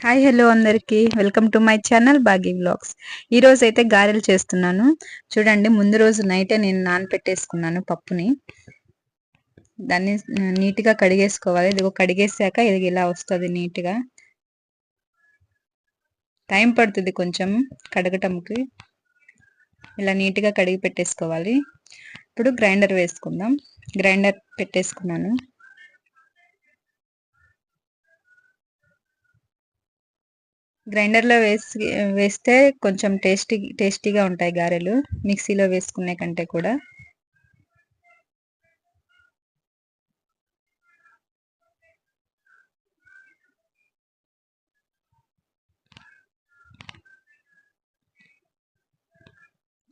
Hi hello అందరికీ welcome to my channel Baaghi vlogs. ఈ రోజు అయితే గారెలు చేస్తున్నాను. చూడండి, ముందు రోజు నైటే నేను నానపెట్టేసుకున్నాను పప్పుని. దాన్ని నీట్గా కడిగేసుకోవాలి. ఇదిగో కడిగేసాక ఇది ఇలా వస్తుంది నీట్గా. టైం పడుతుంది కొంచెం కడగటంకి. ఇలా నీట్గా కడిగి పెట్టేసుకోవాలి. ఇప్పుడు గ్రైండర్ వేసుకుందాం. గ్రైండర్ పెట్టేసుకున్నాను. గ్రైండర్లో వేస్తే కొంచెం టేస్టీగా ఉంటాయి గారెలు, మిక్సీలో వేసుకునే కంటే కూడా.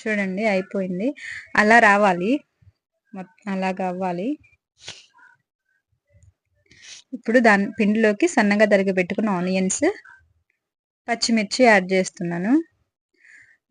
చూడండి, అయిపోయింది. అలా రావాలి, అలాగా అవ్వాలి. ఇప్పుడు దాని పిండిలోకి సన్నగా తరిగి పెట్టుకున్న ఆనియన్స్, పచ్చిమిర్చి యాడ్ చేస్తున్నాను.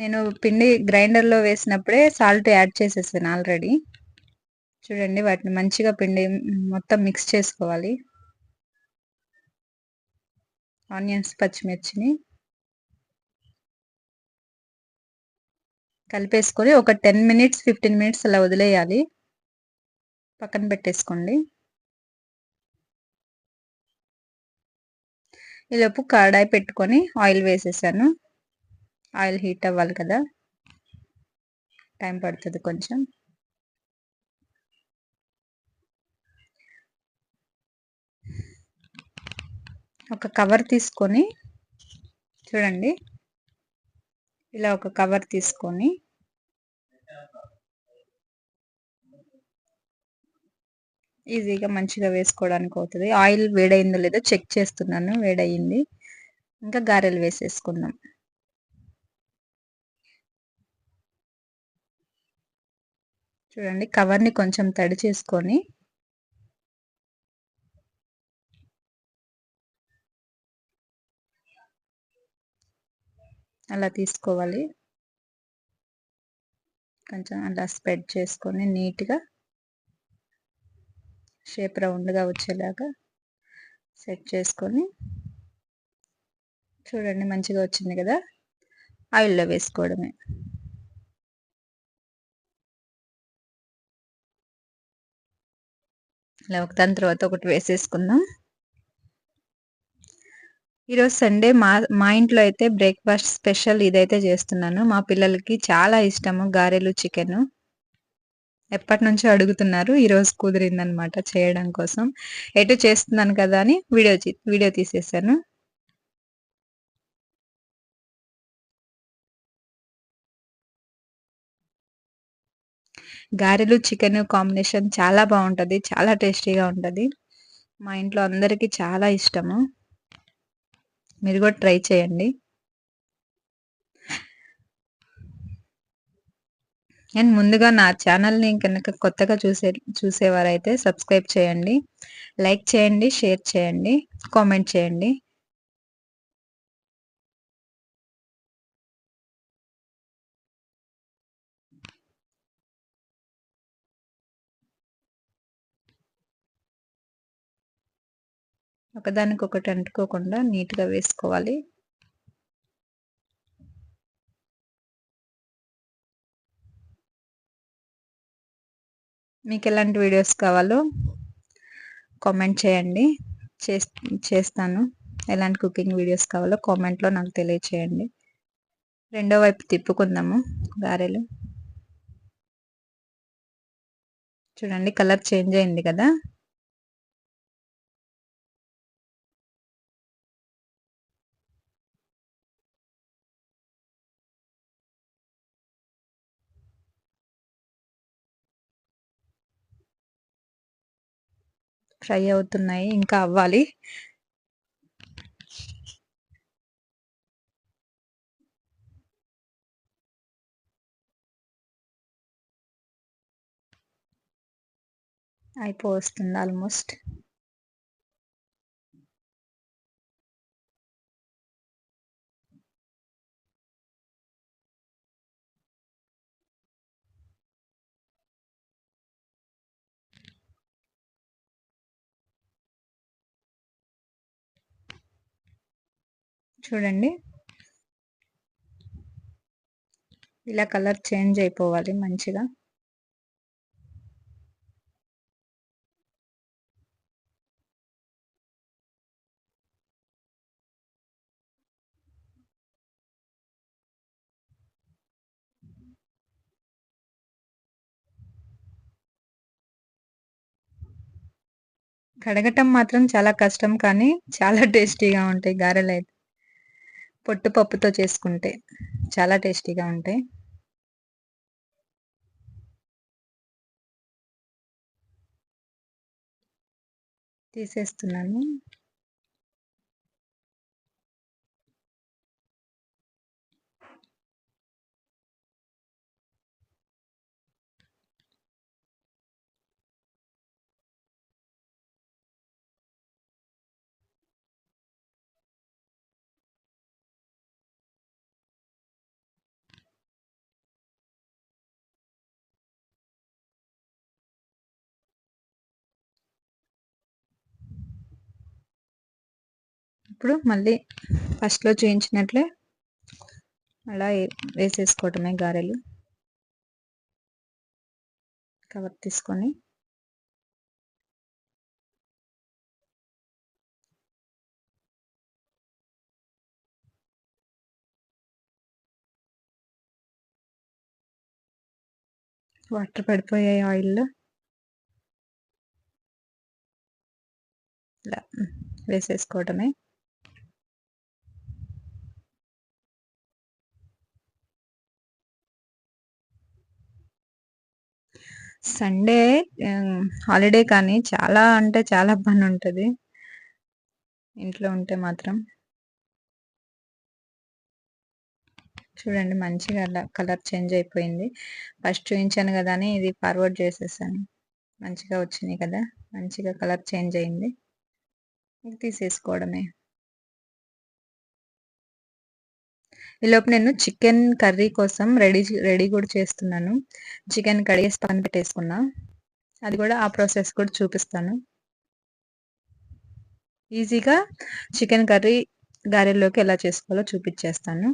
నేను పిండి గ్రైండర్లో వేసినప్పుడే సాల్ట్ యాడ్ చేసేసాను ఆల్రెడీ. చూడండి, వాటిని మంచిగా పిండి మొత్తం మిక్స్ చేసుకోవాలి. ఆనియన్స్, పచ్చిమిర్చిని కలిపేసుకొని ఒక 10 మినిట్స్ 15 మినిట్స్ అలా వదిలేయాలి. పక్కన పెట్టేసుకోండి. ఈలోపు కడాయి పెట్టుకొని ఆయిల్ వేసేసాను. ఆయిల్ హీట్ అవ్వాలి కదా, టైం పడుతుంది కొంచెం. ఒక కవర్ తీసుకొని, చూడండి, ఇలా ఒక కవర్ తీసుకొని ఈజీగా మంచిగా వేసుకోవడానికి అవుతుంది. ఆయిల్ వేడైందో లేదో చెక్ చేస్తున్నాను. వేడయింది. ఇంకా గారెలు వేసేసుకుందాం. చూడండి, కవర్ని కొంచెం తడి చేసుకొని అలా తీసుకోవాలి. కొంచెం అలా స్ప్రెడ్ చేసుకొని నీట్గా షేప్ రౌండ్గా వచ్చేలాగా సెట్ చేసుకొని, చూడండి మంచిగా వచ్చింది కదా, ఆయిల్లో వేసుకోవడమే. ఇలా ఒకదాని తర్వాత ఒకటి వేసేసుకుందాం. ఈరోజు సండే మా ఇంట్లో అయితే బ్రేక్ఫాస్ట్ స్పెషల్ ఇదైతే చేస్తున్నాను. మా పిల్లలకి చాలా ఇష్టము గారెలు, చికెన్. ఎప్పటి నుంచో అడుగుతున్నారు. ఈరోజు కుదిరిందనమాట చేయడం కోసం. ఎటు చేస్తున్నాను కదా అని వీడియో తీసేసాను. గారెలు, చికెన్ కాంబినేషన్ చాలా బాగుంటుంది. చాలా టేస్టీగా ఉంటుంది. మా ఇంట్లో అందరికీ చాలా ఇష్టము. మీరు కూడా ట్రై చేయండి. అండ్ ముందుగా నా ఛానల్ని కనుక కొత్తగా చూసేవారైతే సబ్స్క్రైబ్ చేయండి, లైక్ చేయండి, షేర్ చేయండి, కామెంట్ చేయండి. ఒకదానికొకటి అంటుకోకుండా నీట్గా వేసుకోవాలి. మీకు ఎలాంటి వీడియోస్ కావాలో కామెంట్ చేయండి. చేస్తాను. ఎలాంటి కుకింగ్ వీడియోస్ కావాలో కామెంట్లో నాకు తెలియచేయండి. రెండో వైపు తిప్పుకుందాము గారెలు. చూడండి, కలర్ చేంజ్ అయింది కదా. ఫ్రై అవుతున్నాయి, ఇంకా అవ్వాలి. అయిపోతుంది ఆల్మోస్ట్. చూడండి, ఇలా కలర్ చేంజ్ అయిపోవాలి మంచిగా. కడగటం మాత్రం చాలా కష్టం, కానీ చాలా టేస్టీగా ఉంటాయి గారెలైతే. పొట్టు పప్పుతో చేసుకుంటే చాలా టేస్టీగా ఉంటాయి. తీసేస్తున్నాను. ఇప్పుడు మళ్ళీ ఫస్ట్‌లో చూయించినట్లే అలా వేసేసుకోవటమే గారెలు. కవర్ తీసుకొని వాటర్ పడిపోయాయి ఆయిల్‌లో. ఇలా వేసేసుకోవటమే. సండే హాలిడే, కానీ చాలా అంటే చాలా పనుంటది ఇంట్లో ఉంటే మాత్రం. చూడండి, మంచిగా అలా కలర్ చేంజ్ అయిపోయింది. ఫస్ట్ చూయించాను కదా అని ఇది ఫార్వర్డ్ చేసేసాను. మంచిగా వచ్చినాయి కదా, మంచిగా కలర్ చేంజ్ అయింది. తీసేసుకోవడమే. ఈలోపు నేను చికెన్ కర్రీ కోసం రెడీ కూడా చేస్తున్నాను. చికెన్ కడిగేసి పక్కన పెట్టేసుకున్నా. అది కూడా ఆ ప్రాసెస్ కూడా చూపిస్తాను. ఈజీగా చికెన్ కర్రీ గారెల్లోకి ఎలా చేసుకోవాలో చూపించేస్తాను.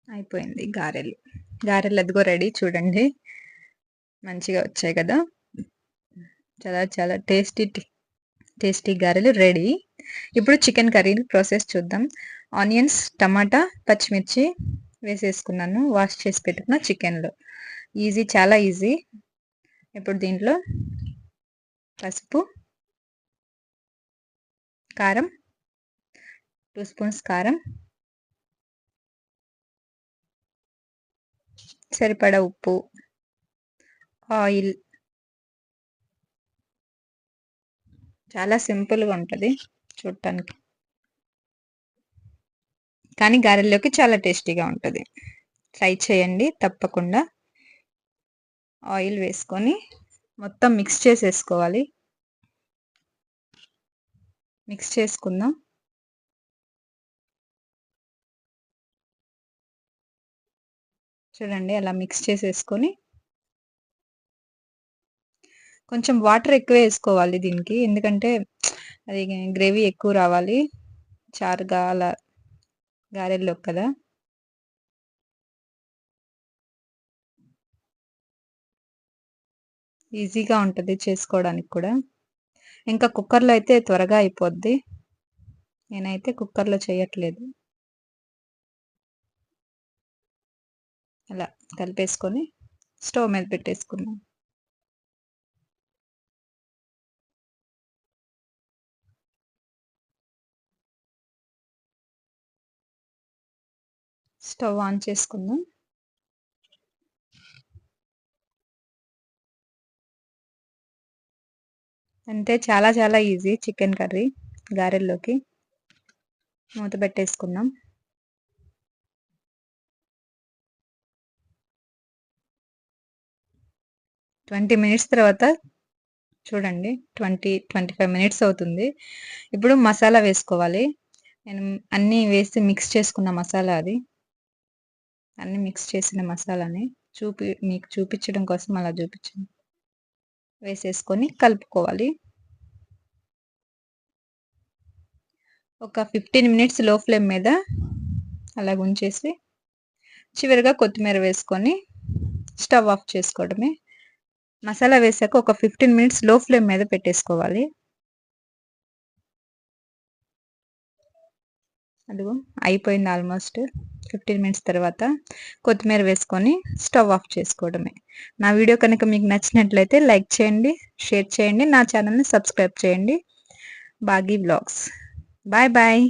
అయిపోయింది గారెలు. గారెలు అదిగో రెడీ, చూడండి మంచిగా వచ్చాయి కదా. చాలా చాలా టేస్టీ గారెలు రెడీ. ఇప్పుడు చికెన్ కర్రీ ప్రాసెస్ చూద్దాం. ఆనియన్స్, టమాటా, పచ్చిమిర్చి వేసేసుకున్నాను వాష్ చేసి పెట్టుకున్న చికెన్లో. ఈజీ, చాలా ఈజీ. ఇప్పుడు దీంట్లో పసుపు, కారం, 2 స్పూన్స్ కారం, సరిపడా ఉప్పు, ఆయిల్. చాలా సింపుల్గా ఉంటుంది చూడటానికి, కానీ గారెల్లోకి చాలా టేస్టీగా ఉంటుంది. ట్రై చేయండి తప్పకుండా. ఆయిల్ వేసుకొని మొత్తం మిక్స్ చేసేసుకోవాలి. మిక్స్ చేసుకుందాం. చూడండి, అలా మిక్స్ చేసేసుకొని కొంచెం వాటర్ ఎక్కువ వేసుకోవాలి దీనికి, ఎందుకంటే అది గ్రేవీ ఎక్కువ రావాలి చారుగా అలా గారెల్లో కదా. ఈజీగా ఉంటుంది చేసుకోవడానికి కూడా. ఇంకా కుక్కర్లో అయితే త్వరగా అయిపోద్ది. నేనైతే కుక్కర్లో చేయట్లేదు. అలా కలిపేసుకొని స్టవ్ మీద పెట్టేసుకుందాం. స్టవ్ ఆన్ చేసుకుందాం. అంతే, చాలా చాలా ఈజీ చికెన్ కర్రీ గారెల్లోకి. మూత పెట్టేసుకుందాం. 20 మినిట్స్ తర్వాత చూడండి 20-25 మినిట్స్ అవుతుంది. ఇప్పుడు మసాలా వేసుకోవాలి. నేను అన్నీ వేసి మిక్స్ చేసుకున్న మసాలా అది. అన్నీ మిక్స్ చేసిన మసాలాని మీకు చూపించడం కోసం అలా చూపించాను. వేసేసుకొని కలుపుకోవాలి. ఒక 15 మినిట్స్ లో ఫ్లేమ్ మీద అలాగ ఉంచేసి చివరిగా కొత్తిమీర వేసుకొని స్టవ్ ఆఫ్ చేసుకోవడమే. మసాలా వేసాక ఒక 15 మినిట్స్ లో ఫ్లేమ్ మీద పెట్టేసుకోవాలి. అదిగో అయిపోయింది ఆల్మోస్ట్. 15 మినిట్స్ తర్వాత కొత్తిమీర వేసుకొని స్టవ్ ఆఫ్ చేసుకోవడమే. నా వీడియో కనుక మీకు నచ్చినట్లయితే లైక్ చేయండి, షేర్ చేయండి, నా ఛానల్ని సబ్స్క్రైబ్ చేయండి. బాగీ వ్లాగ్స్. Bye bye.